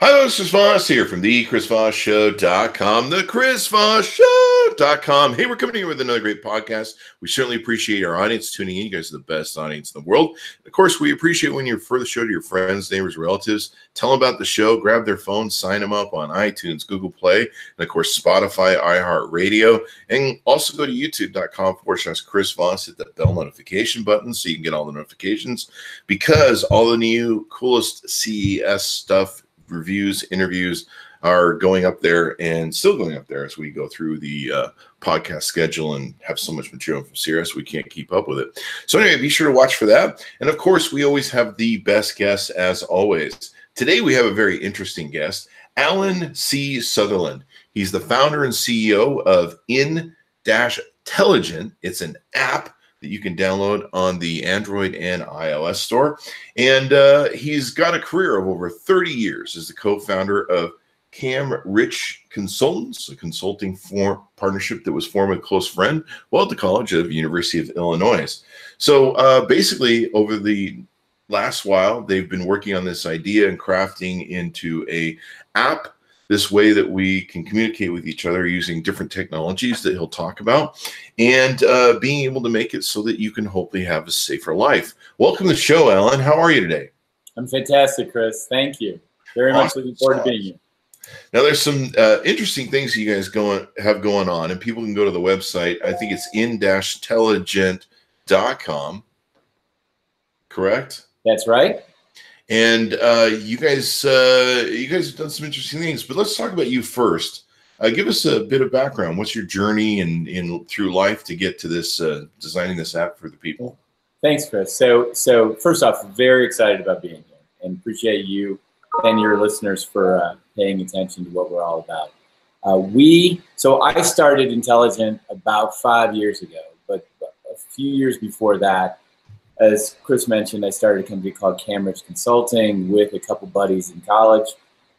Hi, this is Voss here from the ChrisVossShow.com, the ChrisVossShow.com. Hey, we're coming here with another great podcast. We certainly appreciate our audience tuning in. You guys are the best audience in the world. Of course, we appreciate when you refer the show to your friends, neighbors, relatives. Tell them about the show. Grab their phone, sign them up on iTunes, Google Play, and of course, Spotify, iHeartRadio. And also go to youtube.com/Chris Voss. Hit that bell notification button so you can get all the notifications, because all the new coolest CES stuff, reviews, interviews are going up there and still going up there as we go through the podcast schedule and have so much material from CES we can't keep up with it. So anyway, be sure to watch for that. And of course, we always have the best guests as always. Today we have a very interesting guest, Allan C. Sutherland. He's the founder and CEO of In-Telligent. It's an app that you can download on the Android and iOS store. And he's got a career of over 30 years as the co-founder of Cam Rich Consultants, a consulting partnership that was formed with a close friend while at the College of University of Illinois. So basically, over the last while, they've been working on this idea and crafting into a app, this way that we can communicate with each other using different technologies that he'll talk about, and being able to make it so that you can hopefully have a safer life. Welcome to the show, Allan. How are you today? I'm fantastic, Chris. Thank you. Very much looking forward to being here. Now, there's some interesting things you guys have going on, and people can go to the website. I think it's in-telligent.com, correct? That's right. And you guys have done some interesting things, but let's talk about you first. Give us a bit of background. What's your journey through life to get to this designing this app for the people? Thanks, Chris. So first off, very excited about being here, and appreciate you and your listeners for paying attention to what we're all about. So I started In-Telligent about 5 years ago, but a few years before that, as Chris mentioned, I started a company called Cam Rich Consulting with a couple buddies in college.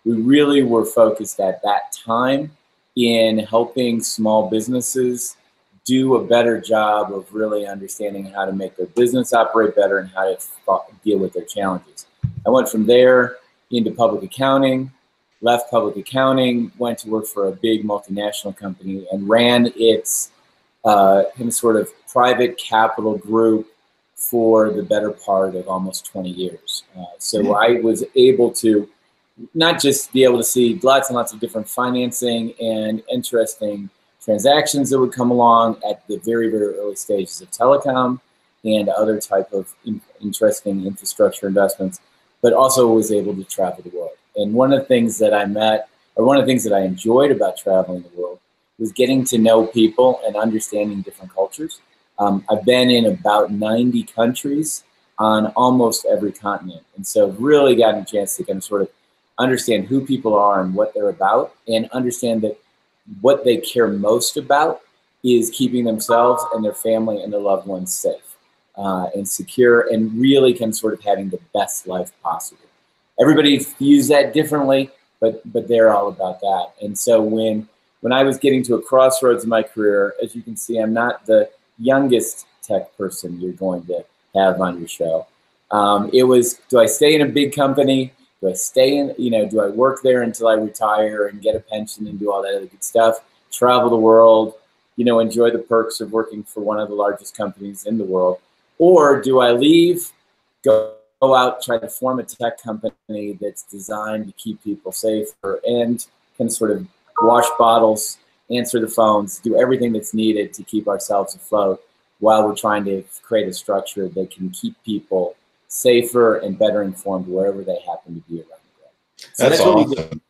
We really were focused at that time in helping small businesses do a better job of really understanding how to make their business operate better and how to deal with their challenges. I went from there into public accounting, left public accounting, went to work for a big multinational company and ran its sort of private capital group for the better part of almost 20 years. So I was able to not just be able to see lots and lots of different financing and interesting transactions that would come along at the very, very early stages of telecom and other type of interesting infrastructure investments, but also was able to travel the world. And one of the things that I enjoyed about traveling the world was getting to know people and understanding different cultures. I've been in about 90 countries on almost every continent. And so really gotten a chance to kind of sort of understand who people are and what they're about, and understand that what they care most about is keeping themselves and their family and their loved ones safe and secure, and really kind of sort of having the best life possible. Everybody views that differently, but they're all about that. And so when I was getting to a crossroads in my career, as you can see, I'm not the youngest tech person you're going to have on your show. It was, do I stay in a big company? Do I stay in, do I work there until I retire and get a pension and do all that other good stuff? Travel the world, enjoy the perks of working for one of the largest companies in the world? Or do I leave, go out, try to form a tech company that's designed to keep people safer and can sort of wash bottles, answer the phones, do everything that's needed to keep ourselves afloat while we're trying to create a structure that can keep people safer and better informed wherever they happen to be around the world. So that's awesome.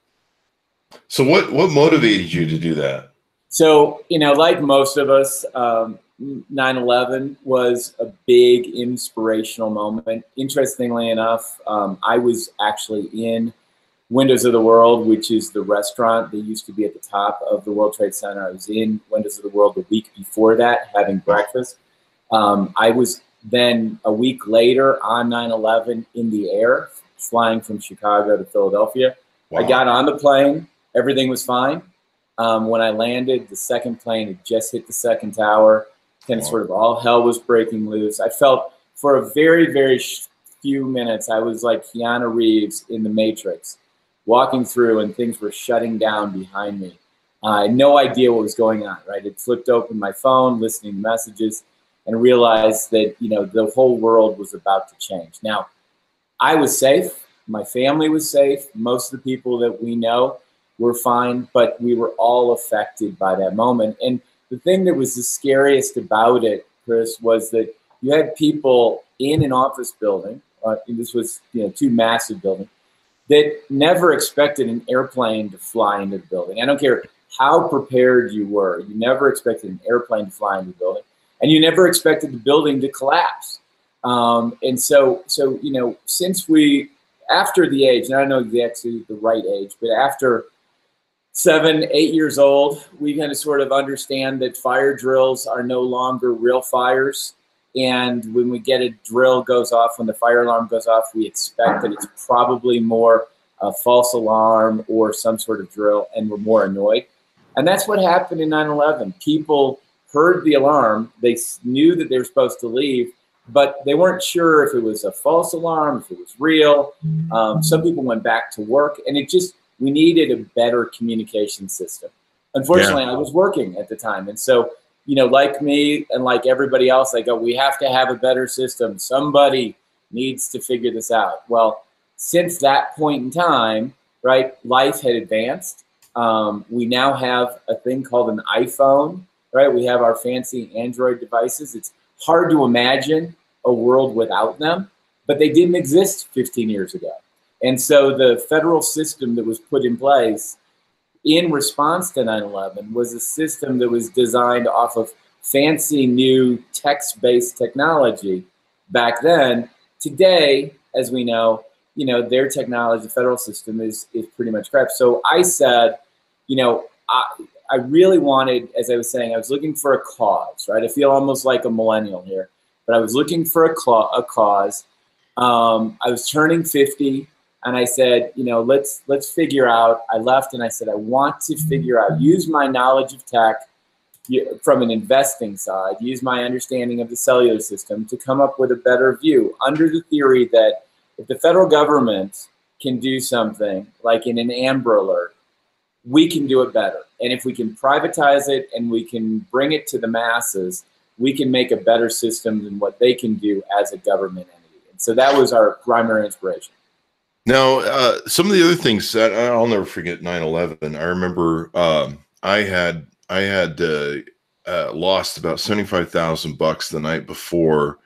So what motivated you to do that? So, like most of us, 9/11 was a big inspirational moment. Interestingly enough, I was actually in Windows of the World, which is the restaurant that used to be at the top of the World Trade Center. I was in Windows of the World the week before that, having breakfast. I was then a week later on 9/11 in the air, flying from Chicago to Philadelphia. Wow. I got on the plane. Everything was fine. When I landed, the second plane had just hit the second tower. Kind of sort of all hell was breaking loose. I felt for a very, very few minutes, I was like Keanu Reeves in The Matrix. walking through and things were shutting down behind me. I had no idea what was going on, right? It flipped open my phone, listening to messages, and realized that, you know, the whole world was about to change. Now, I was safe. My family was safe. Most of the people that we know were fine, but we were all affected by that moment. And the thing that was the scariest about it, Chris, was that you had people in an office building, and this was, you know, 2 massive buildings, that never expected an airplane to fly into the building. I don't care how prepared you were. You never expected an airplane to fly into the building, and you never expected the building to collapse. And so, you know, since we, after the age, and I don't know exactly the right age, but after 7, 8 years old, we kind of sort of understand that fire drills are no longer real fires. And when we get a drill goes off, when the fire alarm goes off, we expect that it's probably more a false alarm or some sort of drill, and we're more annoyed. And that's what happened in 9/11. People heard the alarm. They knew that they were supposed to leave, but they weren't sure if it was a false alarm, if it was real. Some people went back to work, and it just, we needed a better communication system. Unfortunately, I was working at the time. And so, you know, like me and like everybody else, I go, we have to have a better system. Somebody needs to figure this out. Well, since that point in time, right, life had advanced. We now have a thing called an iPhone, right? We have our fancy Android devices. It's hard to imagine a world without them, but they didn't exist 15 years ago. And so the federal system that was put in place in response to 9/11 was a system that was designed off of fancy new text-based technology back then. Today, as we know, you know, their technology, the federal system is pretty much crap. So I said, you know, I really wanted, as I was saying, I was looking for a cause, right? I feel almost like a millennial here, but I was looking for a cause. I was turning 50. And I said, you know, let's figure out, I left and I said, I want to figure out, use my knowledge of tech from an investing side, use my understanding of the cellular system to come up with a better view under the theory that if the federal government can do something like in an Amber Alert, we can do it better. And if we can privatize it and we can bring it to the masses, we can make a better system than what they can do as a government entity. And so that was our primary inspiration. Now, some of the other things that I'll never forget 9/11. I remember I had lost about $75,000 the night before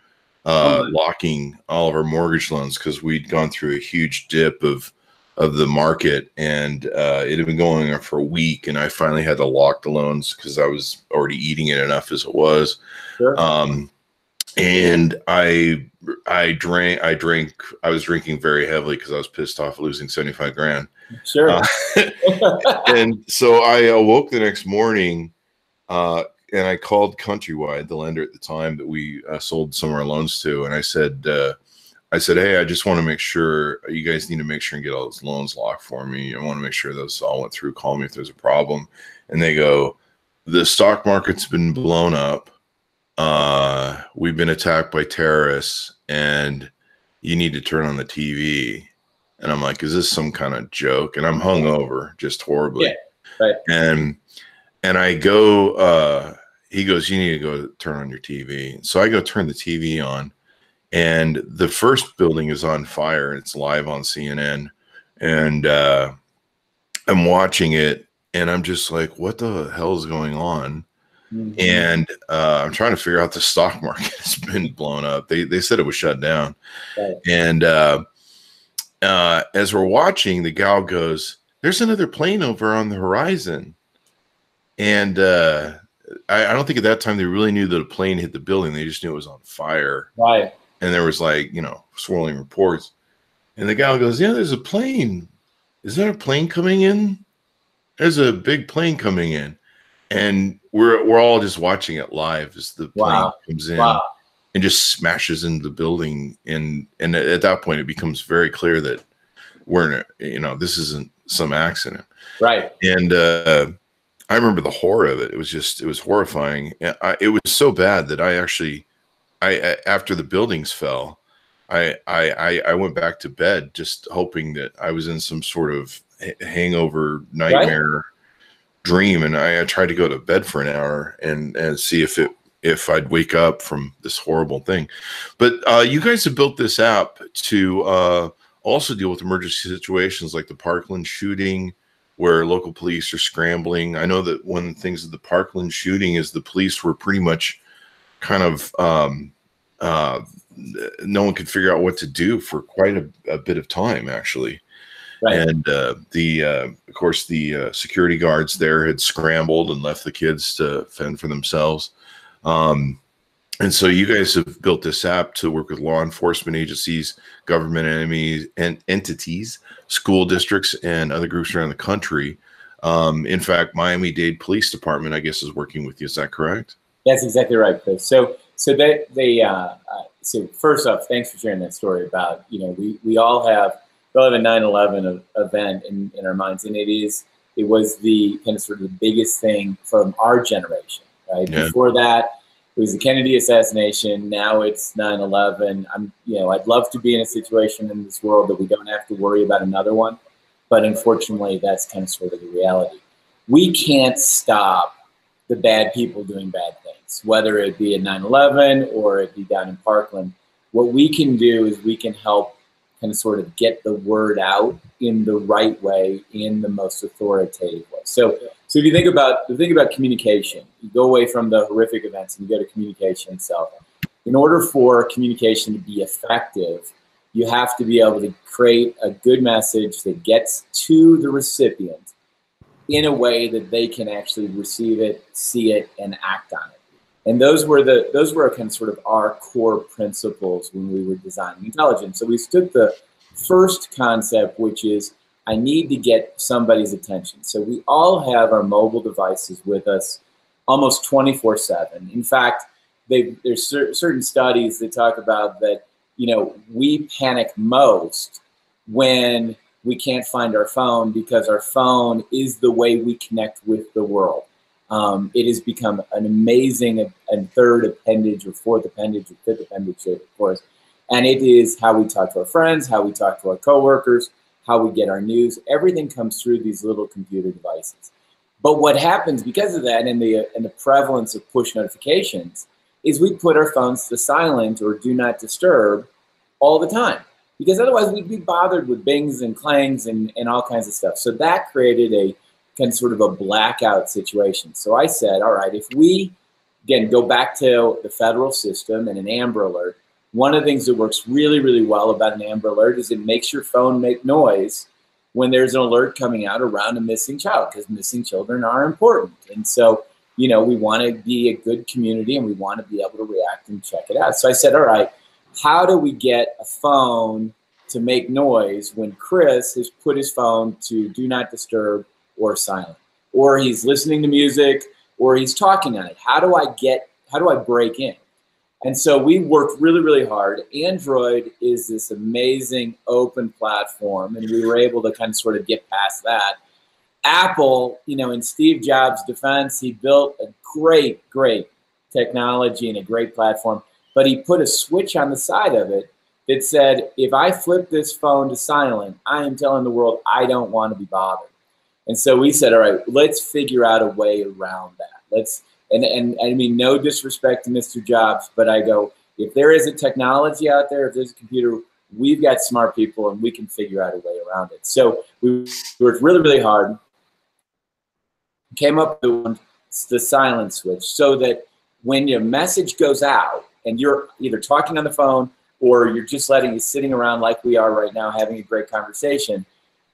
locking all of our mortgage loans because we'd gone through a huge dip of the market, and it had been going on for a week, and I finally had to lock the loans because I was already eating it enough as it was. Sure. And I was drinking very heavily because I was pissed off losing 75 grand. Sure. And so I awoke the next morning and I called Countrywide, the lender at the time that we sold some of our loans to. And I said, hey, I just want to make sure you guys need to make sure and get all those loans locked for me. I want to make sure those all went through. Call me if there's a problem. And they go, the stock market's been blown up. We've been attacked by terrorists and you need to turn on the TV. And I'm like, is this some kind of joke? And I'm hungover just horribly. Yeah, right. And I go, he goes, you need to go turn on your TV. So I go turn the TV on, and the first building is on fire. It's live on CNN. And I'm watching it and I'm just like, what the hell is going on? Mm-hmm. And I'm trying to figure out the stock market has been blown up. They said it was shut down. Right. And as we're watching, the gal goes, there's another plane over on the horizon. And I don't think at that time they really knew that a plane hit the building. They just knew it was on fire. Right. And there was like, you know, swirling reports. And the gal goes, yeah, there's a plane. Is there a plane coming in? There's a big plane coming in. And we're all just watching it live as the plane comes in and just smashes into the building. And at that point, it becomes very clear that this isn't some accident. Right. And I remember the horror of it. It was horrifying. It was so bad that I after the buildings fell, I went back to bed just hoping that I was in some sort of hangover nightmare dream, and I tried to go to bed for an hour and see if I'd wake up from this horrible thing. But you guys have built this app to also deal with emergency situations like the Parkland shooting, where local police are scrambling. I know that one of the things of the Parkland shooting is the police were pretty much kind of no one could figure out what to do for quite a bit of time, actually. Right. And of course, the security guards there had scrambled and left the kids to fend for themselves. And so you guys have built this app to work with law enforcement agencies, government entities, school districts, and other groups around the country. In fact, Miami-Dade Police Department, I guess, is working with you. Is that correct? That's exactly right, Chris. So first off, thanks for sharing that story about, we all have a 9/11 event in our minds, and it was the kind of sort of the biggest thing from our generation, right? Yeah. Before that, it was the Kennedy assassination. Now it's 9/11. I'd love to be in a situation in this world that we don't have to worry about another one, but unfortunately, that's kind of sort of the reality. We can't stop the bad people doing bad things, whether it be at 9/11 or it be down in Parkland. What we can do is we can help kind of sort of get the word out in the right way, in the most authoritative way. So if you think about communication, you go away from the horrific events and you go to communication itself. In order for communication to be effective, you have to be able to create a good message that gets to the recipient in a way that they can actually receive it, see it, and act on it. And those were kind of sort of our core principles when we were designing In-Telligent. So we took the first concept, which is I need to get somebody's attention. So we all have our mobile devices with us almost 24/7. In fact, there's certain studies that talk about that, we panic most when we can't find our phone, because our phone is the way we connect with the world. It has become an amazing third appendage or fourth appendage or fifth appendage for us. And it is how we talk to our friends, how we talk to our coworkers, how we get our news. Everything comes through these little computer devices. But what happens because of that and the prevalence of push notifications is we put our phones to silent or do not disturb all the time, because otherwise we'd be bothered with bings and clangs and all kinds of stuff. So that created a kind of sort of a blackout situation. So I said, all right, if we, again, go back to the federal system and an Amber Alert, one of the things that works really, really well about an Amber Alert is it makes your phone make noise when there's an alert coming out around a missing child, because missing children are important. And so, we want to be a good community and we want to be able to react and check it out. So I said, all right, how do we get a phone to make noise when Chris has put his phone to do not disturb or silent, or he's listening to music, or he's talking on it? How do I break in? And so we worked really, really hard. Android is this amazing open platform, and we were able to kind of sort of get past that. Apple, in Steve Jobs' defense, he built a great, great technology and a great platform, but he put a switch on the side of it that said, if I flip this phone to silent, I am telling the world I don't want to be bothered. And so we said, all right, let's figure out a way around that. And I mean, no disrespect to Mr. Jobs, but I go, if there is a technology out there, if there's a computer, we've got smart people and we can figure out a way around it. So we worked really, really hard, came up with the silent switch, so that when your message goes out and you're either talking on the phone or you're just letting it sitting around like we are right now having a great conversation,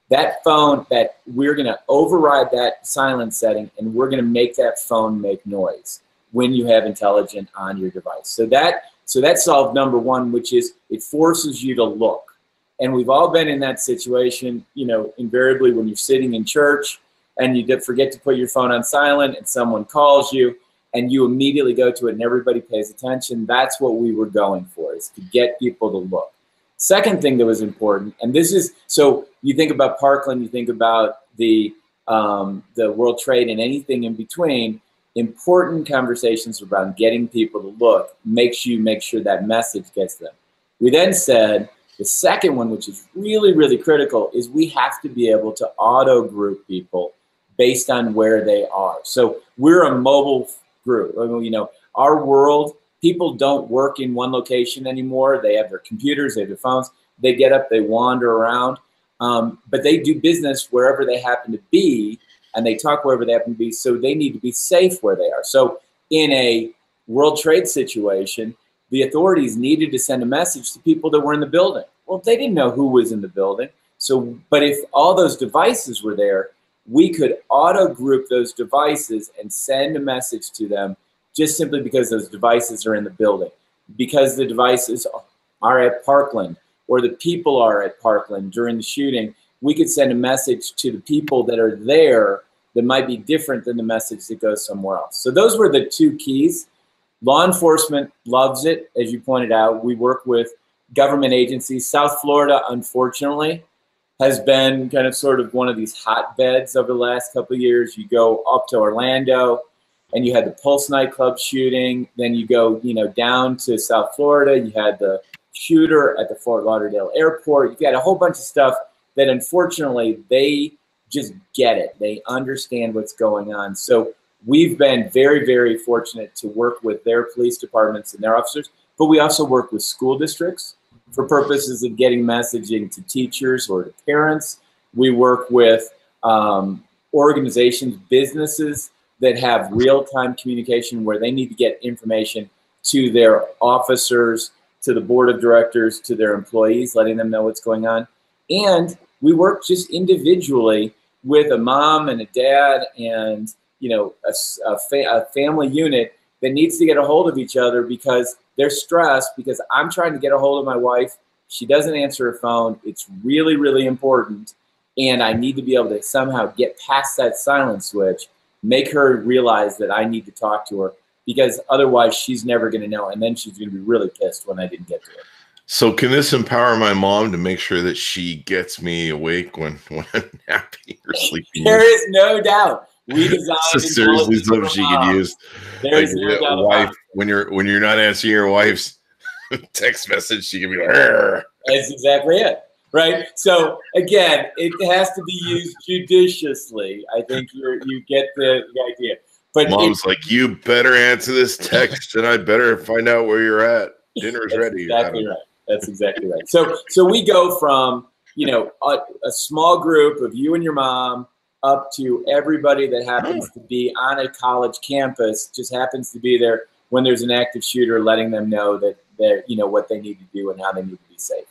that phone, that we're going to override that silent setting and we're going to make that phone make noise when you have In-Telligent on your device. So that solved number one, which is it forces you to look. And we've all been in that situation, invariably when you're sitting in church and you forget to put your phone on silent and someone calls you and you immediately go to it and everybody pays attention. That's what we were going for, is to get people to look. Second thing that was important, and this is, so you think about Parkland, you think about the World Trade and anything in between, important conversations around getting people to look makes you make sure that message gets to them. We then said, the second one, which is really, really critical, is we have to be able to auto-group people based on where they are. So we're a mobile group. You know, our world, people don't work in one location anymore. They have their computers, they have their phones. They get up, they wander around, but they do business wherever they happen to be, and they talk wherever they happen to be, so they need to be safe where they are. So in a World Trade situation, the authorities needed to send a message to people that were in the building. Well, they didn't know who was in the building. So, but if all those devices were there, we could auto group those devices and send a message to them just simply because those devices are in the building. Because the devices are at Parkland or the people are at Parkland during the shooting, we could send a message to the people that are there that might be different than the message that goes somewhere else. So those were the two keys. Law enforcement loves it, as you pointed out. We work with government agencies. South Florida, unfortunately, has been kind of sort of one of these hotbeds over the last couple of years. You go up to Orlando, and you had the Pulse nightclub shooting. Then you go, you know, down to South Florida. You had the shooter at the Fort Lauderdale airport. You've got a whole bunch of stuff that, unfortunately, they just get it. They understand what's going on. So we've been very, very fortunate to work with their police departments and their officers, but we also work with school districts for purposes of getting messaging to teachers or to parents. We work with organizations, businesses that have real-time communication where they need to get information to their officers, to the board of directors, to their employees, letting them know what's going on. And we work just individually with a mom and a dad and, you know, a family unit that needs to get a hold of each other because they're stressed, because I'm trying to get a hold of my wife. She doesn't answer her phone. It's really, really important. And I need to be able to somehow get past that silent switch, make her realize that I need to talk to her, because otherwise she's never going to know. And then she's going to be really pissed when I didn't get to her. So can this empower my mom to make sure that she gets me awake when I'm napping or sleeping? There is no doubt. We designed seriously something she could use. There is no doubt wife, when you're not answering your wife's text message, she can be like, "Arr." That's exactly it. Right. So again, it has to be used judiciously. I think you get the idea. But mom's like, you better answer this text, and I better find out where you're at. Dinner's ready. Exactly right. That's exactly right. So we go from, you know, a small group of you and your mom up to everybody that happens to be on a college campus, just happens to be there when there's an active shooter, letting them know that they're, you know, what they need to do and how they need to be safe.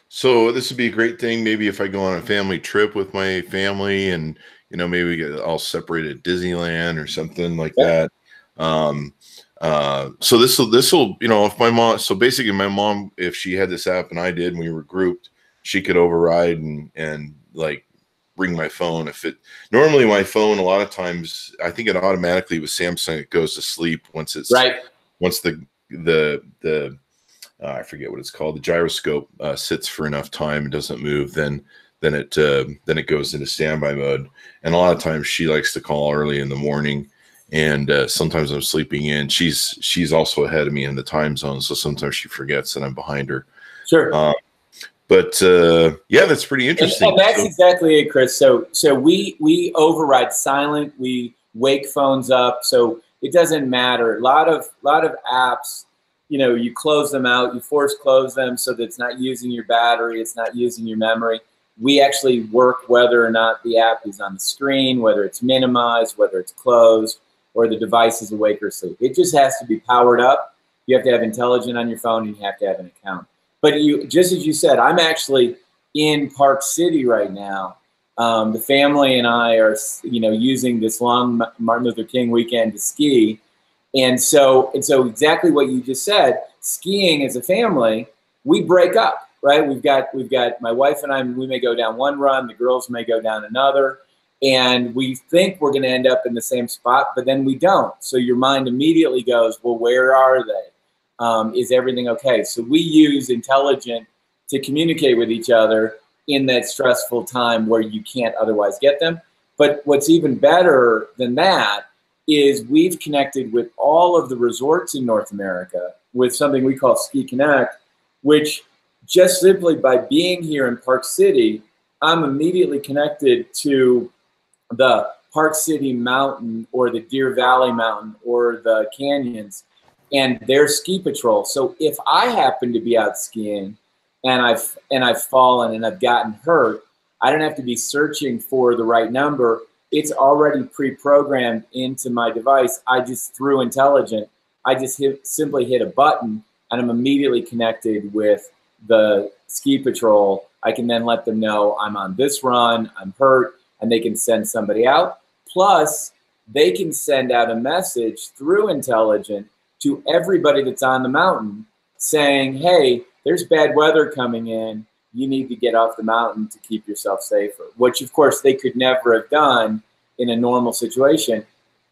So this would be a great thing. Maybe if I go on a family trip with my family, and you know, maybe we get all separated at Disneyland or something like that. So this will, you know, if my mom, so basically my mom, if she had this app and I did, and we were grouped, she could override and like bring my phone. If it, normally my phone, a lot of times, I think it automatically with Samsung, it goes to sleep once it's right. Once the I forget what it's called, the gyroscope sits for enough time, it doesn't move, then it goes into standby mode. And a lot of times she likes to call early in the morning, and sometimes I'm sleeping in. She's also ahead of me in the time zone, so sometimes she forgets that I'm behind her. Sure. But yeah, that's pretty interesting. And that's exactly it, Chris. So we override silent. We wake phones up, so it doesn't matter. A lot of apps, you know, you close them out, you force close them so that it's not using your battery, it's not using your memory. We actually work whether or not the app is on the screen, whether it's minimized, whether it's closed, or the device is awake or asleep. It just has to be powered up. You have to have In-Telligent on your phone, and you have to have an account. But you, just as you said, I'm actually in Park City right now. The family and I are, you know, using this long Martin Luther King weekend to ski. And so exactly what you just said, skiing as a family, we break up, right? We've got my wife and I, we may go down one run, the girls may go down another, and we think we're going to end up in the same spot, but then we don't. So your mind immediately goes, well, where are they? Is everything okay? So we use In-Telligent to communicate with each other in that stressful time where you can't otherwise get them. But what's even better than that is we've connected with all of the resorts in North America with something we call Ski Connect, which just simply by being here in Park City, I'm immediately connected to the Park City Mountain or the Deer Valley Mountain or the canyons and their ski patrol. So if I happen to be out skiing and I've fallen and I've gotten hurt, I don't have to be searching for the right number. It's already pre-programmed into my device. I just, through In-Telligent, I just simply hit a button and I'm immediately connected with the ski patrol. I can then let them know I'm on this run, I'm hurt, and they can send somebody out. Plus, they can send out a message through In-Telligent to everybody that's on the mountain saying, hey, there's bad weather coming in. You need to get off the mountain to keep yourself safer, which of course they could never have done in a normal situation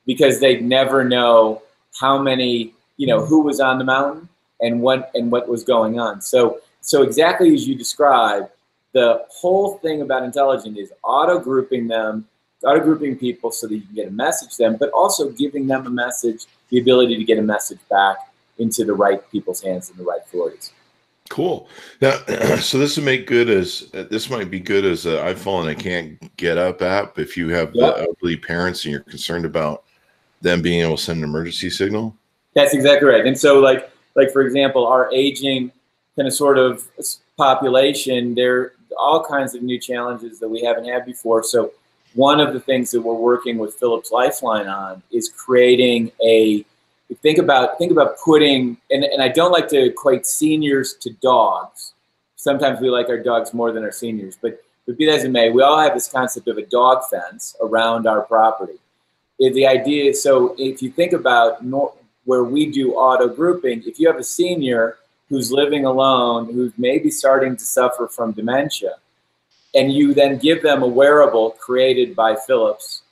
because they'd never know how many, who was on the mountain and what was going on. So exactly as you described, the whole thing about In-Telligent is auto-grouping people so that you can get a message to them, but also giving them a message, the ability to get a message back into the right people's hands and the right authorities. Cool. Now, so this might be good as I've fallen, I can't get up app. If you have the elderly parents and you're concerned about them being able to send an emergency signal. That's exactly right. And so like for example, our aging kind of sort of population, there are all kinds of new challenges that we haven't had before. So one of the things that we're working with Philips Lifeline on is creating think about putting, and I don't like to equate seniors to dogs. Sometimes we like our dogs more than our seniors, but be that as it may, we all have this concept of a dog fence around our property. The idea is, so if you think about where we do auto grouping, if you have a senior who's living alone, who's maybe starting to suffer from dementia, and you then give them a wearable created by Philips,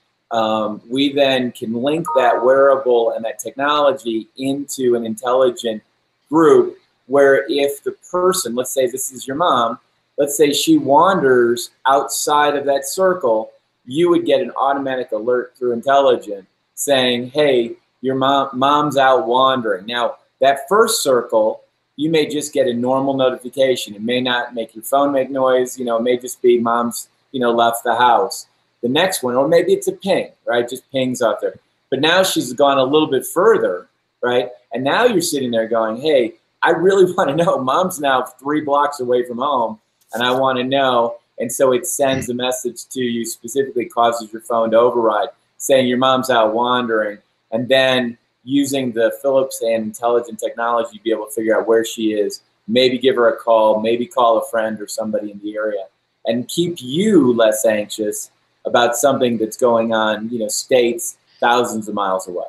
we then can link that wearable and that technology into an In-Telligent group where if the person, let's say this is your mom, let's say she wanders outside of that circle, you would get an automatic alert through In-Telligent saying, hey, your mom's out wandering. Now, that first circle, you may just get a normal notification. It may not make your phone make noise. It may just be mom's, left the house. The next one, or maybe it's a ping, right? Just pings out there. But now she's gone a little bit further, right? And now you're sitting there going, hey, I really want to know. Mom's now 3 blocks away from home, and I want to know. And so it sends a message to you, specifically causes your phone to override, saying your mom's out wandering. And then using the Philips and In-Telligent technology to be able to figure out where she is, maybe give her a call, maybe call a friend or somebody in the area, and keep you less anxious about something that's going on, states thousands of miles away.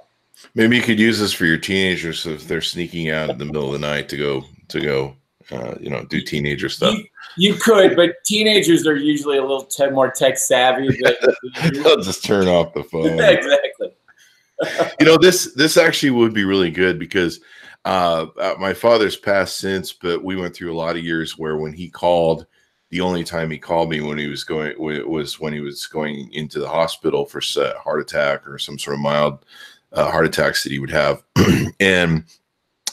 Maybe you could use this for your teenagers if they're sneaking out in the middle of the night to go, do teenager stuff. You could, but teenagers are usually a little more tech savvy. They'll just turn off the phone. Exactly. This actually would be really good because my father's passed since, but we went through a lot of years where when he called, the only time he called me when he was going into the hospital for a heart attack or some sort of mild heart attacks that he would have. And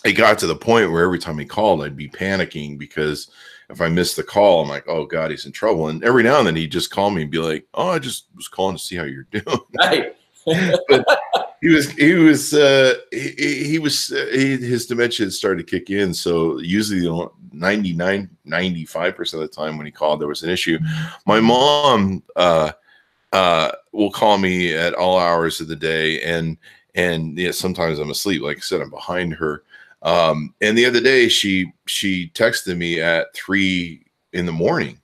it got to the point where every time he called, I'd be panicking because if I missed the call, I'm like, oh God, he's in trouble. And every now and then he'd just call me and be like, oh, I just was calling to see how you're doing. Right. But his dementia had started to kick in. So usually 95% of the time when he called, there was an issue. My mom will call me at all hours of the day, and sometimes I'm asleep. Like I said, I'm behind her. And the other day she texted me at 3 a.m,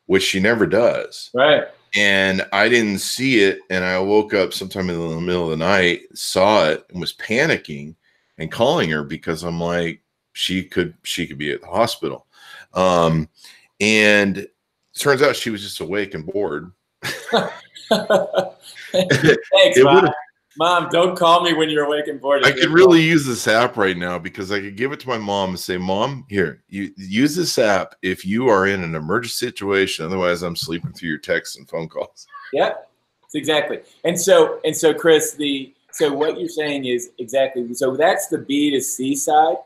which she never does. Right. And I didn't see it, and I woke up sometime in the middle of the night, saw it, and was panicking and calling her because I'm like, she could be at the hospital. And it turns out she was just awake and bored. Thanks, Mom, don't call me when you're awake and bored. I could really use this app right now because I could give it to my mom and say, Mom, here, you use this app if you are in an emergency situation. Otherwise, I'm sleeping through your texts and phone calls. Yeah, exactly. And so, Chris, so what you're saying is exactly, so that's the B to C side.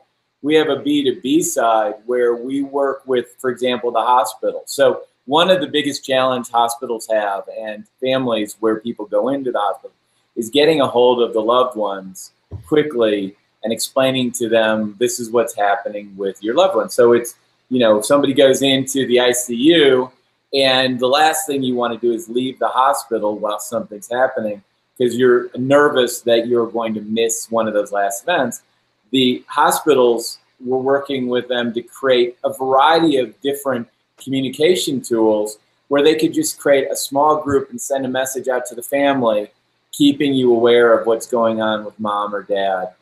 we have a B2B side where we work with, for example, the hospital. So one of the biggest challenges hospitals have, and families where people go into the hospital, is getting a hold of the loved ones quickly and explaining to them, this is what's happening with your loved one. So it's, you know, if somebody goes into the ICU and the last thing you want to do is leave the hospital while something's happening because you're nervous that you're going to miss one of those last events. The hospitals, we're working with them to create a variety of different communication tools where they could just create a small group and send a message out to the family, keeping you aware of what's going on with mom or dad.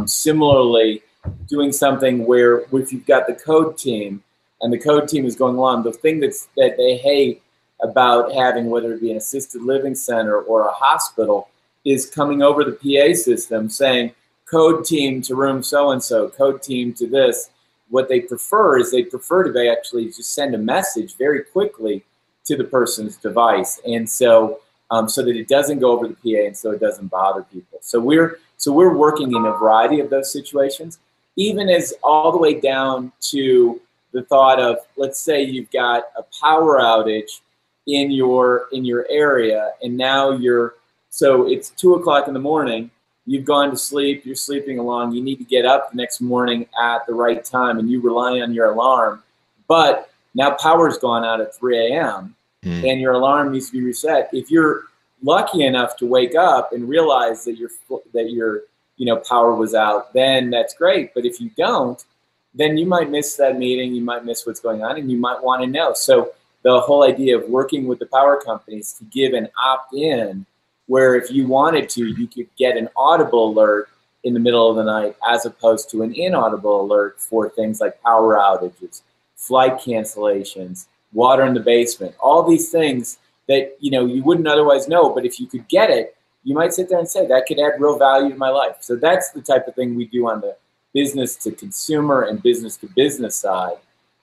Similarly, doing something where if you've got the code team and the code team is going along, the thing that they hate about having, whether it be an assisted living center or a hospital, is coming over the PA system saying, code team to room so-and-so, code team to this. What they prefer is they prefer to actually just send a message very quickly to the person's device. And so, so that it doesn't go over the PA and so it doesn't bother people. So we're working in a variety of those situations, even as all the way down to the thought of, let's say you've got a power outage in your area, and now so it's 2 o'clock in the morning, you've gone to sleep, you're sleeping along, you need to get up the next morning at the right time, and you rely on your alarm, but now power's gone out at 3 a.m. and your alarm needs to be reset. If you're lucky enough to wake up and realize that your power was out, then that's great. But if you don't, then you might miss that meeting, you might miss what's going on, and you might want to know. So the whole idea of working with the power companies to give an opt-in where if you wanted to, you could get an audible alert in the middle of the night as opposed to an inaudible alert for things like power outages, flight cancellations, water in the basement, all these things that you wouldn't otherwise know, but if you could get it, you might sit there and say, that could add real value to my life. So that's the type of thing we do on the business to consumer and business to business side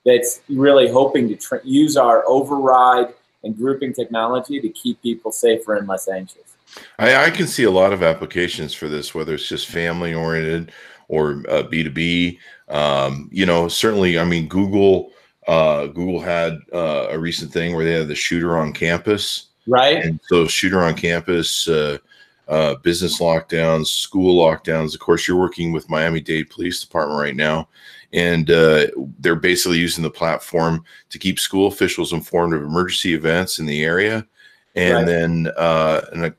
that's really hoping to use our override and grouping technology to keep people safer and less anxious. I can see a lot of applications for this, whether it's just family oriented or B2B. Certainly, I mean, Google had a recent thing where they had the shooter on campus. Right. And so shooter on campus, business lockdowns, school lockdowns. Of course, you're working with Miami-Dade Police Department right now, and they're basically using the platform to keep school officials informed of emergency events in the area. And right. then,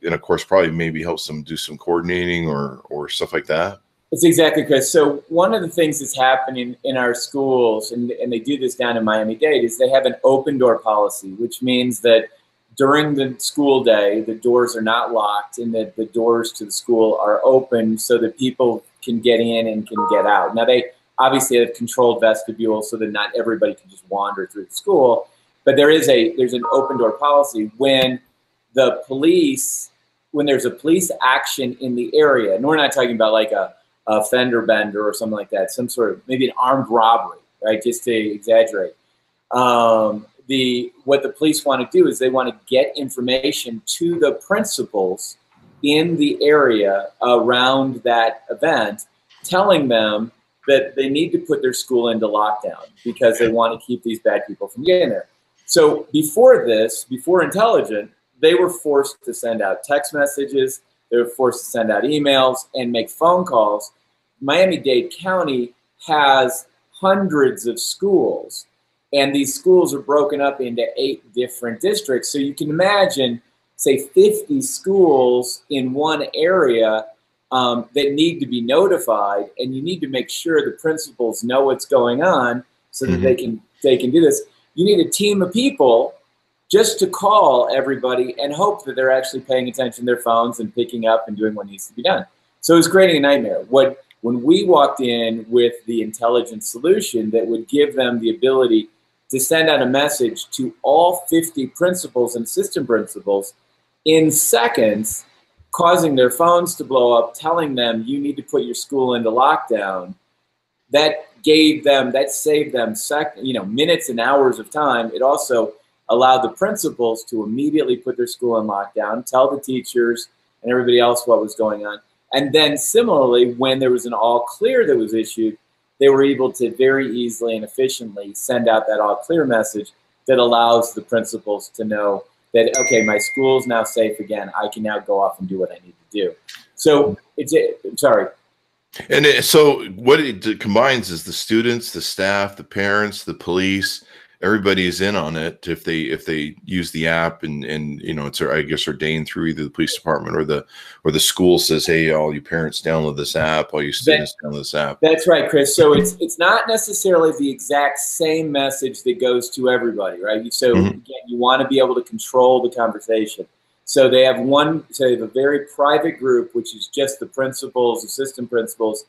and of course, probably maybe helps them do some coordinating or stuff like that. That's exactly, Chris. So one of the things that's happening in our schools, and they do this down in Miami-Dade, is they have an open door policy, which means that during the school day, the doors are not locked and that the doors to the school are open so that people can get in and can get out. Now, they obviously have controlled vestibule so that not everybody can just wander through the school, but there's an open door policy when there's a police action in the area, and we're not talking about like a fender bender or something like that, some sort of maybe an armed robbery, right? Just to exaggerate. What the police want to do is they want to get information to the principals in the area around that event, telling them that they need to put their school into lockdown because they want to keep these bad people from getting there. So before In-Telligent, they were forced to send out text messages, they were forced to send out emails and make phone calls. Miami-Dade County has hundreds of schools, and these schools are broken up into 8 different districts. So you can imagine, say, 50 schools in one area that need to be notified, and you need to make sure the principals know what's going on so that they can do this. You need a team of people just to call everybody and hope that they're actually paying attention to their phones and picking up and doing what needs to be done. So it was creating a nightmare. When we walked in with the In-Telligent solution that would give them the ability to send out a message to all 50 principals and assistant principals in seconds, causing their phones to blow up, telling them you need to put your school into lockdown, that saved them minutes and hours of time. It also allowed the principals to immediately put their school in lockdown, tell the teachers and everybody else what was going on. And then similarly, when there was an all clear that was issued, they were able to very easily and efficiently send out that all clear message that allows the principals to know that, okay, my school's now safe again. I can now go off and do what I need to do. So sorry. And so what it combines is the students, the staff, the parents, the police, everybody is in on it if they use the app, and you know, it's, I guess, ordained through either the police department or the school says, hey, all you parents download this app, all you students download this app. That's right, Chris. So it's not necessarily the exact same message that goes to everybody, right? So again, you want to be able to control the conversation. So they have a very private group, which is just the principals, assistant principals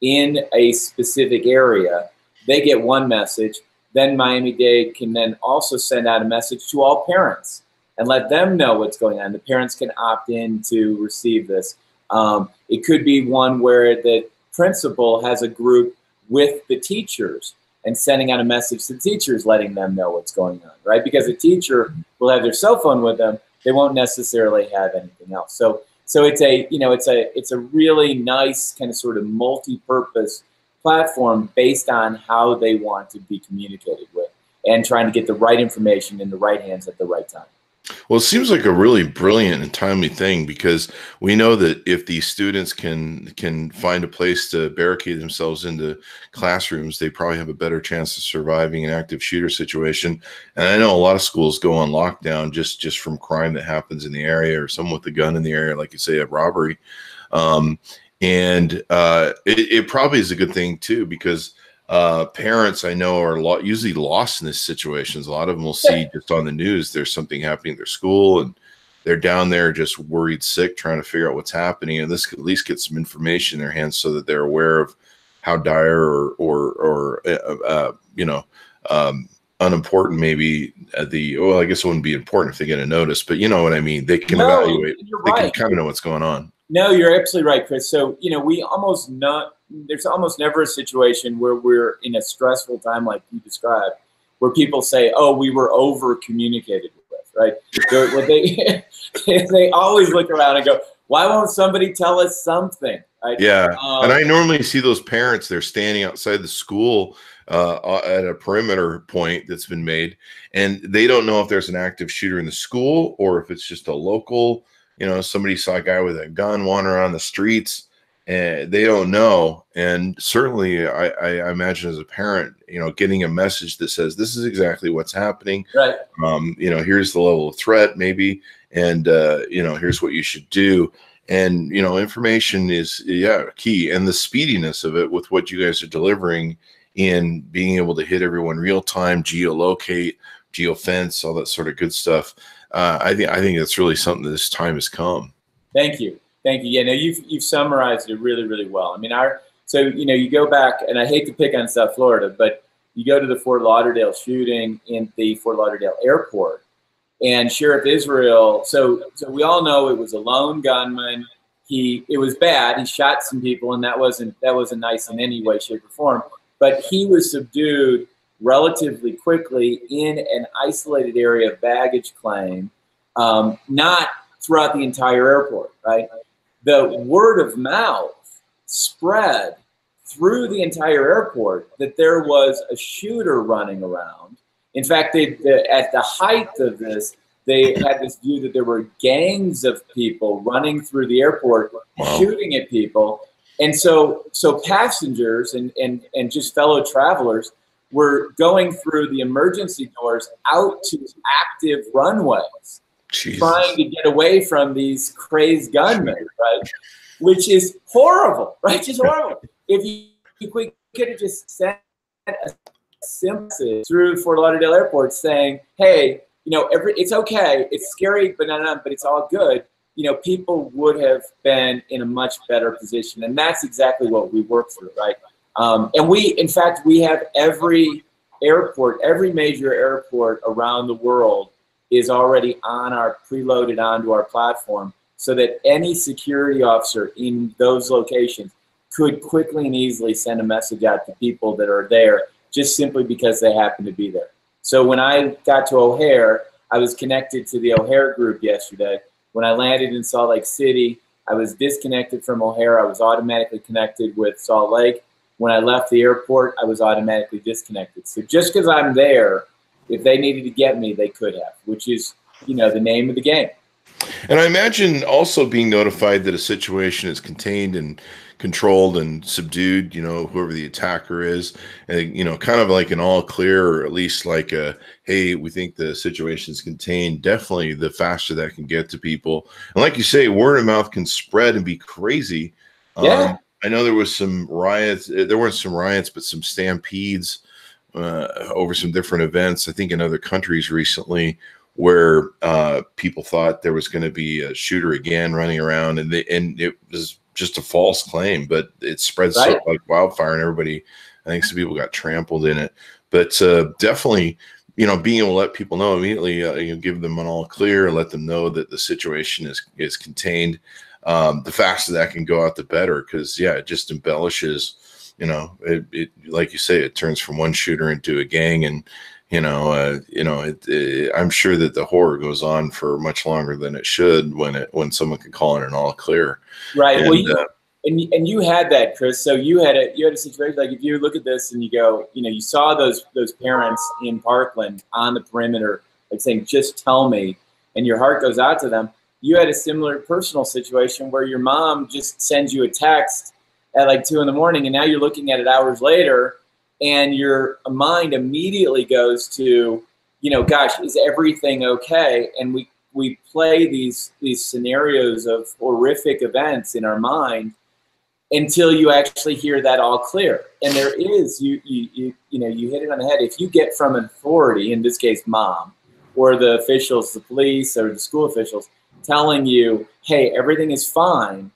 in a specific area. They get one message. Then Miami-Dade can then also send out a message to all parents and let them know what's going on. The parents can opt in to receive this. It could be one where the principal has a group with the teachers and sending out a message to the teachers, letting them know what's going on, right? Because the teacher will have their cell phone with them. They won't necessarily have anything else. So it's a really nice kind of sort of multi-purpose platform based on how they want to be communicated with and trying to get the right information in the right hands at the right time. Well, it seems like a really brilliant and timely thing, because we know that if these students can find a place to barricade themselves into classrooms, they probably have a better chance of surviving an active shooter situation. And I know a lot of schools go on lockdown just from crime that happens in the area, or someone with a gun in the area, like you say, a robbery. It probably is a good thing too, because parents I know are usually lost in these situations. A lot of them will see just on the news there's something happening at their school, and they're down there just worried sick, trying to figure out what's happening. And this could at least get some information in their hands so that they're aware of how dire or unimportant maybe I guess it wouldn't be important if they get a notice, but you know what I mean. They can evaluate. They can kind of know what's going on. No, you're absolutely right, Chris. So, there's almost never a situation where we're in a stressful time like you described, where people say, oh, we were over communicated with, right? They always look around and go, why won't somebody tell us something? Right? Yeah. And I normally see those parents, they're standing outside the school at a perimeter point that's been made, and they don't know if there's an active shooter in the school or if it's just a local. Somebody saw a guy with a gun wandering around the streets, and they don't know. And certainly I imagine as a parent, getting a message that says, this is exactly what's happening. Right. Here's the level of threat maybe. And, here's what you should do. And, information is key, and the speediness of it with what you guys are delivering in being able to hit everyone real time, geolocate, geofence, all that sort of good stuff. I think that's really something that this time has come. Thank you. Yeah, no, you've summarized it really, really well. I mean, you go back, and I hate to pick on South Florida, but you go to the Fort Lauderdale shooting in the Fort Lauderdale airport, and Sheriff Israel. So we all know it was a lone gunman. It was bad. He shot some people, and that wasn't nice in any way, shape, or form. But he was subdued relatively quickly in an isolated area of baggage claim, not throughout the entire airport, right? The word of mouth spread through the entire airport that there was a shooter running around. In fact, at the height of this, they had this view that there were gangs of people running through the airport, shooting at people. And so passengers and just fellow travelers were going through the emergency doors out to active runways, trying to get away from these crazed gunmen, right? Which is horrible, right? Just horrible. If you could have just sent a simple message through Fort Lauderdale Airport saying, hey, it's okay, it's scary, but it's all good. People would have been in a much better position, and that's exactly what we work through, right? And in fact, we have every major airport around the world is already preloaded onto our platform, so that any security officer in those locations could quickly and easily send a message out to people that are there just simply because they happen to be there. So when I got to O'Hare, I was connected to the O'Hare group yesterday. When I landed in Salt Lake City, I was disconnected from O'Hare. I was automatically connected with Salt Lake. when I left the airport, I was automatically disconnected. So just because I'm there, if they needed to get me, they could have, which is, the name of the game. And I imagine also being notified that a situation is contained and controlled and subdued, whoever the attacker is, and, kind of like an all clear, or at least like a, hey, we think the situation is contained. Definitely the faster that can get to people. And like you say, word of mouth can spread and be crazy. Yeah. I know there was some riots. There weren't some riots, but some stampedes over some different events, I think in other countries recently, where people thought there was going to be a shooter again running around, and it was just a false claim, but it spread so like wildfire, and everybody, I think some people got trampled in it. But definitely, being able to let people know immediately, give them an all clear and let them know that the situation is contained. The faster that can go out, the better, because it just embellishes. It like you say, it turns from one shooter into a gang, and I'm sure that the horror goes on for much longer than it should when someone can call in an all clear. Right. And, well, and you had that, Chris. So you had a situation, like if you look at this and you go, you saw those parents in Parkland on the perimeter, like saying, just tell me, and your heart goes out to them. You had a similar personal situation where your mom just sends you a text at like 2 a.m, and now you're looking at it hours later, and your mind immediately goes to, gosh, is everything okay? And we play these scenarios of horrific events in our mind until you actually hear that all clear. And there is, you hit it on the head. If you get from an authority, in this case, mom, or the officials, the police or the school officials, telling you, hey, everything is fine,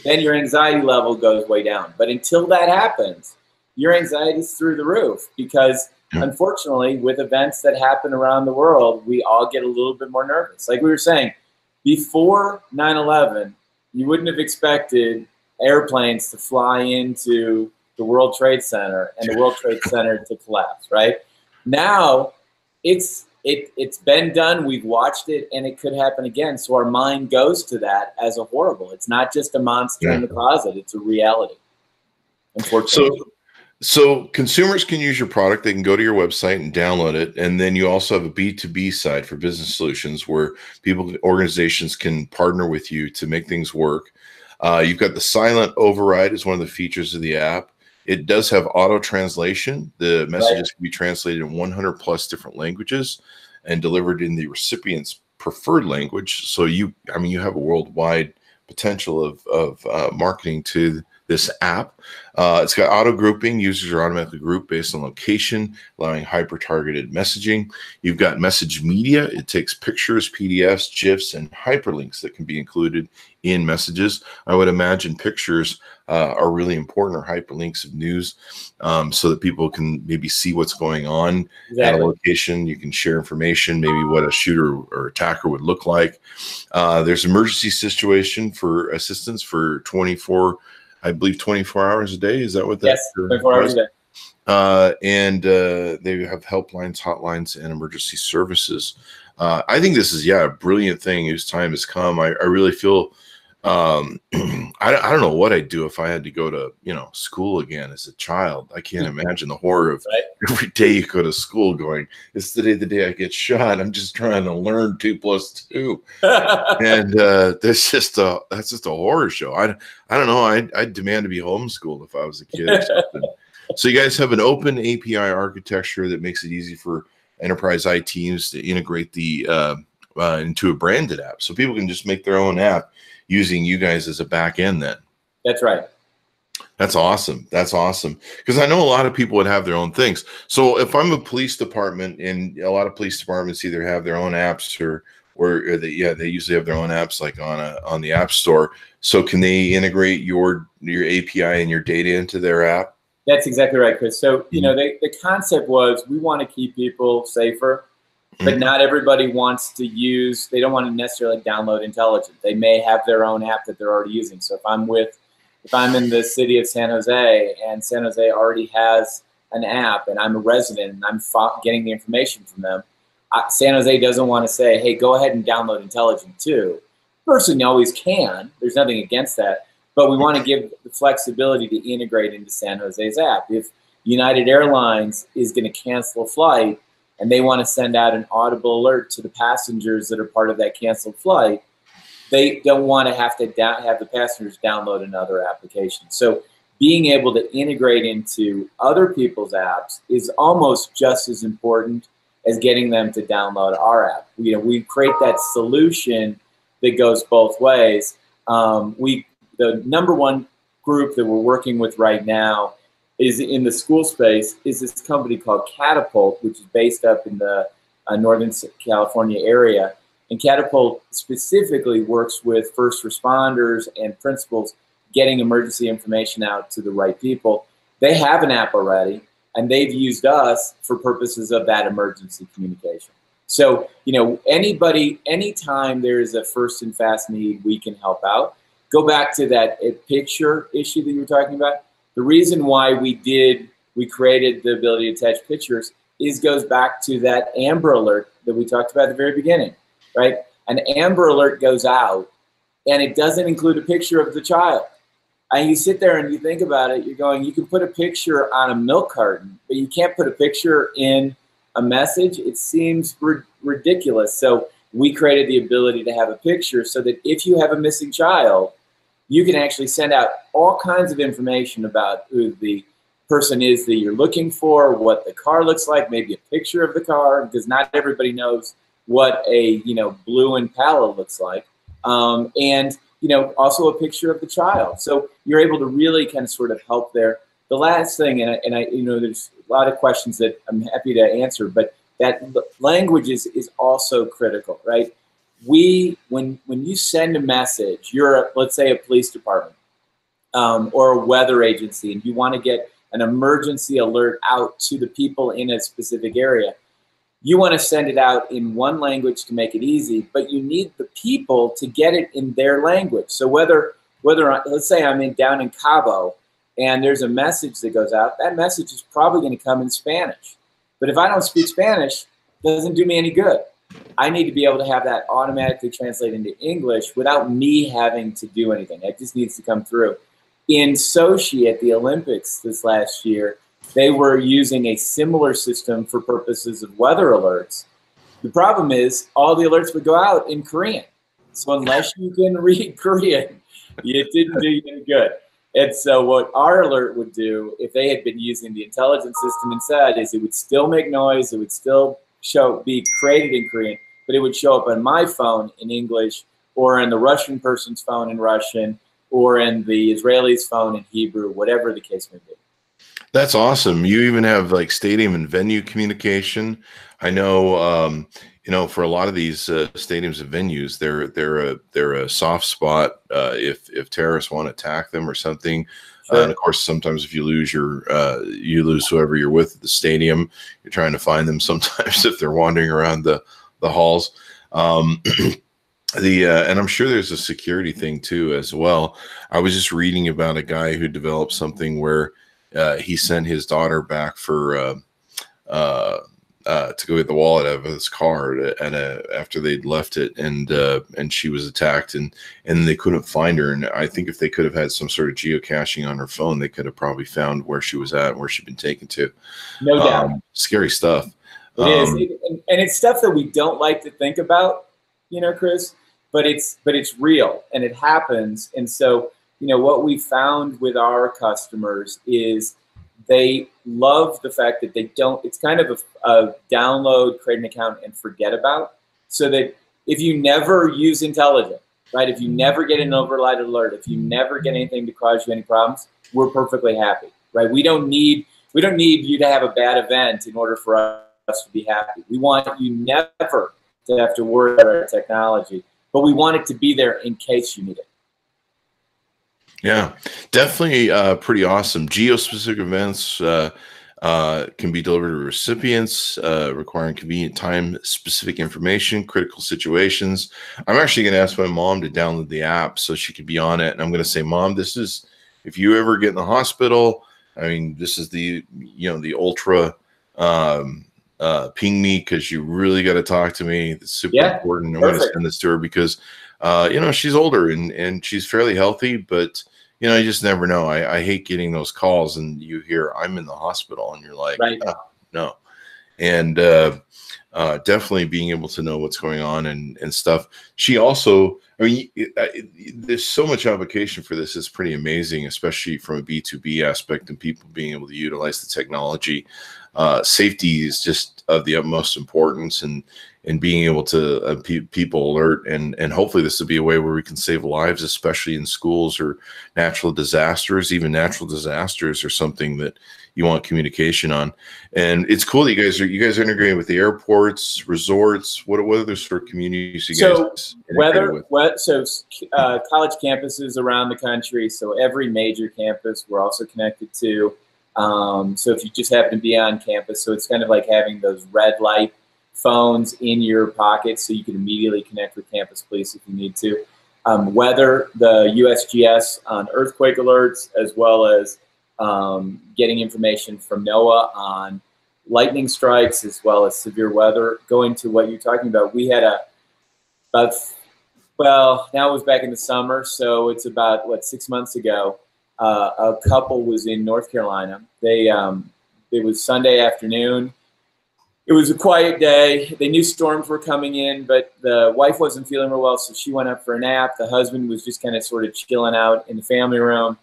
then your anxiety level goes way down. But until that happens, your anxiety is through the roof, because unfortunately, with events that happen around the world, we all get a little bit more nervous. Like we were saying, before 9/11, you wouldn't have expected airplanes to fly into the World Trade Center and the World Trade Center to collapse, right? Now, it's been done, we've watched it, and it could happen again. So our mind goes to that as a horrible. It's not just a monster in the closet, it's a reality, unfortunately. So consumers can use your product. They can go to your website and download it. And then you also have a B2B side for business solutions where organizations can partner with you to make things work. You've got the silent override as one of the features of the app. It does have auto translation. The messages can be translated in 100 plus different languages and delivered in the recipient's preferred language. So you have a worldwide potential of marketing to this app. It's got auto grouping. Users are automatically grouped based on location, allowing hyper-targeted messaging. You've got message media. It takes pictures, PDFs, GIFs, and hyperlinks that can be included in messages. I would imagine pictures are really important, or hyperlinks of news, so that people can maybe see what's going on at a location. You can share information, maybe what a shooter or attacker would look like. There's emergency situation for assistance for 24 hours a day. Is that what that? Yes, 24 hours a day. And they have helplines, hotlines, and emergency services. I think this is, a brilliant thing whose time has come. I really feel, I don't know what I'd do if I had to go to, school again as a child. I can't imagine the horror of every day you go to school going, it's the day I get shot. I'm just trying to learn 2 + 2. And that's just a horror show. I don't know. I'd demand to be homeschooled if I was a kid or something. So you guys have an open API architecture that makes it easy for enterprise IT teams to integrate the into a branded app. So people can just make their own app using you guys as a back end then. That's right. That's awesome. That's awesome. Because I know a lot of people would have their own things. So if I'm a police department, and a lot of police departments either have their own apps or they usually have their own apps like on the App Store. So can they integrate your API and your data into their app? That's exactly right, Chris. So, the concept was we want to keep people safer, but not everybody wants to use, they don't want to necessarily download In-Telligent. They may have their own app that they're already using. So if I'm in the city of San Jose and San Jose already has an app and I'm a resident and I'm getting the information from them, San Jose doesn't want to say, hey, go ahead and download In-Telligent too. Person always can. There's nothing against that. but we want to give the flexibility to integrate into San Jose's app. If United Airlines is going to cancel a flight and they want to send out an audible alert to the passengers that are part of that canceled flight, they don't want to have the passengers download another application. So being able to integrate into other people's apps is almost just as important as getting them to download our app. We create that solution that goes both ways. The number one group that we're working with right now is in the school space is this company called Catapult, which is based up in the Northern California area. And Catapult specifically works with first responders and principals getting emergency information out to the right people. They have an app already, and they've used us for purposes of that emergency communication. So, anybody, anytime there is a first and fast need, we can help out. Go back to that picture issue that you were talking about. The reason why we created the ability to attach pictures goes back to that Amber Alert that we talked about at the very beginning, right? An Amber Alert goes out, and it doesn't include a picture of the child. And you sit there and you think about it, you're going, you can put a picture on a milk carton, but you can't put a picture in a message. It seems ridiculous. So we created the ability to have a picture so that if you have a missing child, you can actually send out all kinds of information about who the person is that you're looking for, what the car looks like, maybe a picture of the car, because not everybody knows what a blue Impala looks like, and also a picture of the child. So you're able to really kind of sort of help there. The last thing, and I there's a lot of questions that I'm happy to answer, but that language is also critical, right? When you send a message, you're let's say a police department or a weather agency, and you want to get an emergency alert out to the people in a specific area. You want to send it out in one language to make it easy, but you need the people to get it in their language. So whether let's say I'm down in Cabo and there's a message that goes out, that message is probably going to come in Spanish. But if I don't speak Spanish, it doesn't do me any good. I need to be able to have that automatically translate into English without me having to do anything. It just needs to come through. In Sochi at the Olympics this last year, they were using a similar system for purposes of weather alerts. The problem is all the alerts would go out in Korean. So unless you can read Korean, it didn't do you any good. And so what our alert would do, if they had been using the In-Telligent system instead, is it would still make noise, it would still be created in Korean, but it would show up on my phone in English, or in the Russian person's phone in Russian, or in the Israeli's phone in Hebrew, whatever the case may be. That's awesome. You even have like stadium and venue communication. I know, for a lot of these stadiums and venues, they're a soft spot if terrorists want to attack them or something. Sure. And of course, sometimes if you lose you lose whoever you're with at the stadium, you're trying to find them sometimes if they're wandering around the halls. And I'm sure there's a security thing too as well. I was just reading about a guy who developed something where he sent his daughter back for to go get the wallet out of his car, and after they'd left it, and she was attacked, and they couldn't find her. And I think if they could have had some sort of geocaching on her phone, they could have probably found where she was at and where she'd been taken to. No doubt. Scary stuff. It is, and it's stuff that we don't like to think about, Chris. But it's real, and it happens. And so, what we found with our customers is they love the fact that they don't, it's kind of a download, create an account, and forget about. So that if you never use In-Telligent, right, if you never get an override alert, if you never get anything to cause you any problems, we're perfectly happy, right? We don't need you to have a bad event in order for us to be happy. We want you never to have to worry about our technology, but we want it to be there in case you need it. Yeah, definitely pretty awesome. Geo-specific events can be delivered to recipients, requiring convenient time-specific information, critical situations. I'm actually going to ask my mom to download the app so she could be on it. And I'm going to say, Mom, this is, if you ever get in the hospital, I mean, this is the, the ultra ping me, because you really got to talk to me. It's super important. I'm going to send this to her because, she's older and she's fairly healthy, but you just never know. I hate getting those calls and you hear I'm in the hospital and you're like, right. oh, no. And definitely being able to know what's going on and stuff. She also, I mean, there's so much application for this. It's pretty amazing, especially from a B2B aspect and people being able to utilize the technology. Safety is just of the utmost importance, and being able to people alert, and hopefully this will be a way where we can save lives, especially in schools or natural disasters. Even natural disasters are something that you want communication on. And it's cool that you guys are integrating with the airports, resorts. What other sort of communities you guys integrated with? College campuses around the country. So every major campus we're also connected to. So if you just happen to be on campus, so it's kind of like having those red light phones in your pocket so you can immediately connect with campus police if you need to. Weather, the USGS on earthquake alerts, as well as getting information from NOAA on lightning strikes, as well as severe weather. Going to what you're talking about, we had now it was back in the summer, so it's about, 6 months ago, a couple was in North Carolina. It was Sunday afternoon. It was a quiet day. They knew storms were coming in, but the wife wasn't feeling real well, so she went up for a nap. The husband was just kind of sort of chilling out in the family room.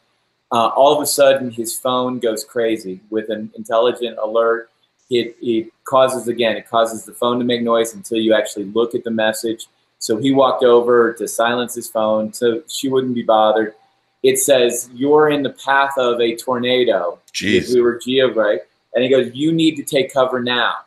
All of a sudden, his phone goes crazy with an intelligent alert. It causes the phone to make noise until you actually look at the message. So he walked over to silence his phone so she wouldn't be bothered. It says, "You're in the path of a tornado." Jeez. We were right? And he goes, "You need to take cover now."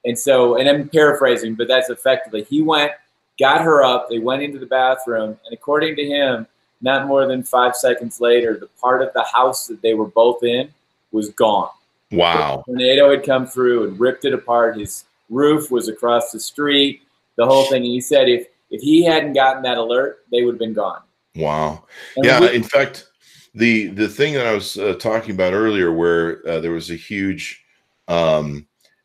And so, and I'm paraphrasing, but that's effectively, he went, got her up, they went into the bathroom, and according to him, not more than 5 seconds later, the part of the house that they were both in was gone. Wow. The tornado had come through and ripped it apart. His roof was across the street, the whole thing. And he said if he hadn't gotten that alert, they would have been gone. Wow. And in fact, the thing that I was talking about earlier, where there was a huge,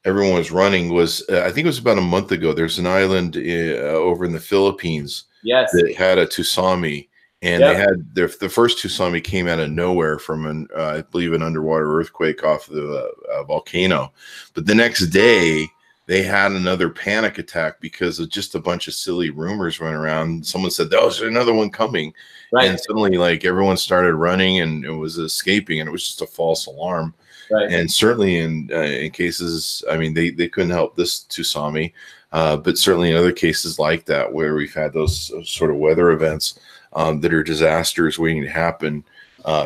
everyone was running, was I think it was about a month ago. There's an island over in the Philippines, yes, that had a tsunami, and yep, they had the first tsunami came out of nowhere from I believe an underwater earthquake off the volcano, but the next day they had another panic attack because of just a bunch of silly rumors running around. Someone said, "There's another one coming," right, and suddenly like everyone started running and it was escaping, and it was just a false alarm. right. And certainly in cases, I mean, they couldn't help this tsunami, but certainly in other cases like that, where we've had those sort of weather events that are disasters waiting to happen,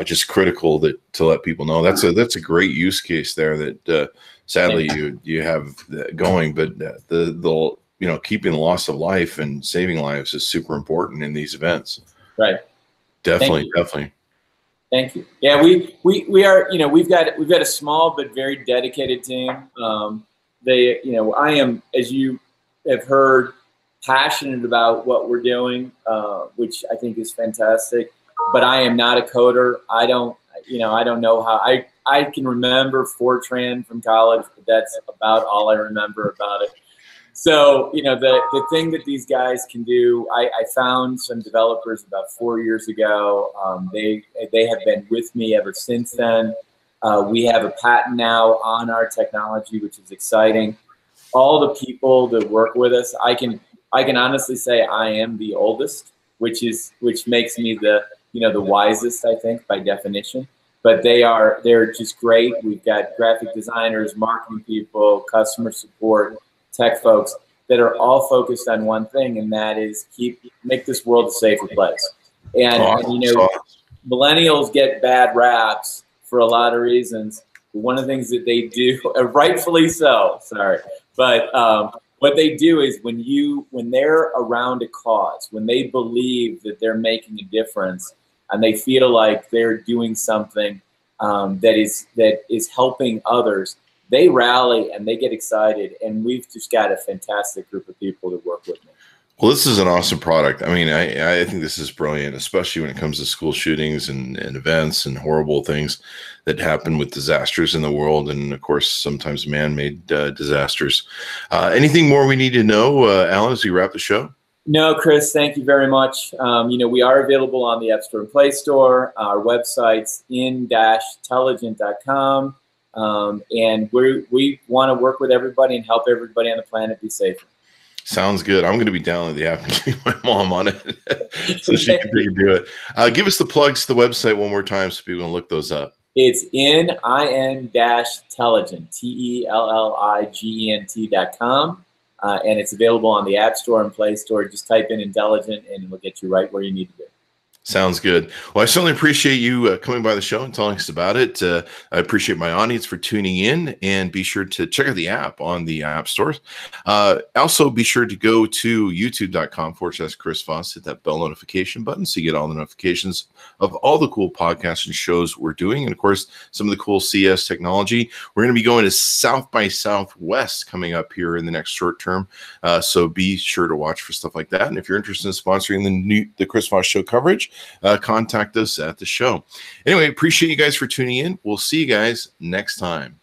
just critical to let people know. That's a great use case there that sadly you have going, but the keeping the loss of life and saving lives is super important in these events. Right. Definitely. Thank you. Yeah, we are, we've got a small but very dedicated team. I am, as you have heard, passionate about what we're doing, which I think is fantastic. But I am not a coder. I don't know how. I can remember Fortran from college, but that's about all I remember about it. So, the thing that these guys can do, I found some developers about 4 years ago. They have been with me ever since then. We have a patent now on our technology, which is exciting. All the people that work with us, I can honestly say I am the oldest, which makes me the wisest, I think, by definition. But they're just great. We've got graphic designers, marketing people, customer support, tech folks that are all focused on one thing, and that is make this world a safer place. And millennials get bad raps for a lot of reasons. One of the things that they do, rightfully so, sorry, but what they do is when they're around a cause, when they believe that they're making a difference, and they feel like they're doing something that is helping others, they rally and they get excited, and we've just got a fantastic group of people that work with me. Well, this is an awesome product. I mean, I think this is brilliant, especially when it comes to school shootings and events and horrible things that happen with disasters in the world, and of course, sometimes man-made disasters. Anything more we need to know, Allan, as we wrap the show? No, Chris, thank you very much. We are available on the App Store and Play Store. Our website's in-telligent.com. And we want to work with everybody and help everybody on the planet be safer. Sounds good. I'm going to be downloading the app and getting my mom on it so she can do it. Give us the plugs to the website one more time so people can look those up. It's in-telligent, TELLIGENT.com. And it's available on the App Store and Play Store. Just type in Intelligent and it'll get you right where you need to be. Sounds good. Well, I certainly appreciate you coming by the show and telling us about it. I appreciate my audience for tuning in, and be sure to check out the app on the app stores. Also, be sure to go to youtube.com/Chris Voss, hit that bell notification button so you get all the notifications of all the cool podcasts and shows we're doing. And of course, some of the cool CS technology. We're going to be going to South by Southwest coming up here in the next short term. So be sure to watch for stuff like that. And if you're interested in sponsoring the Chris Voss Show coverage, contact us at the show. Anyway, appreciate you guys for tuning in. We'll see you guys next time.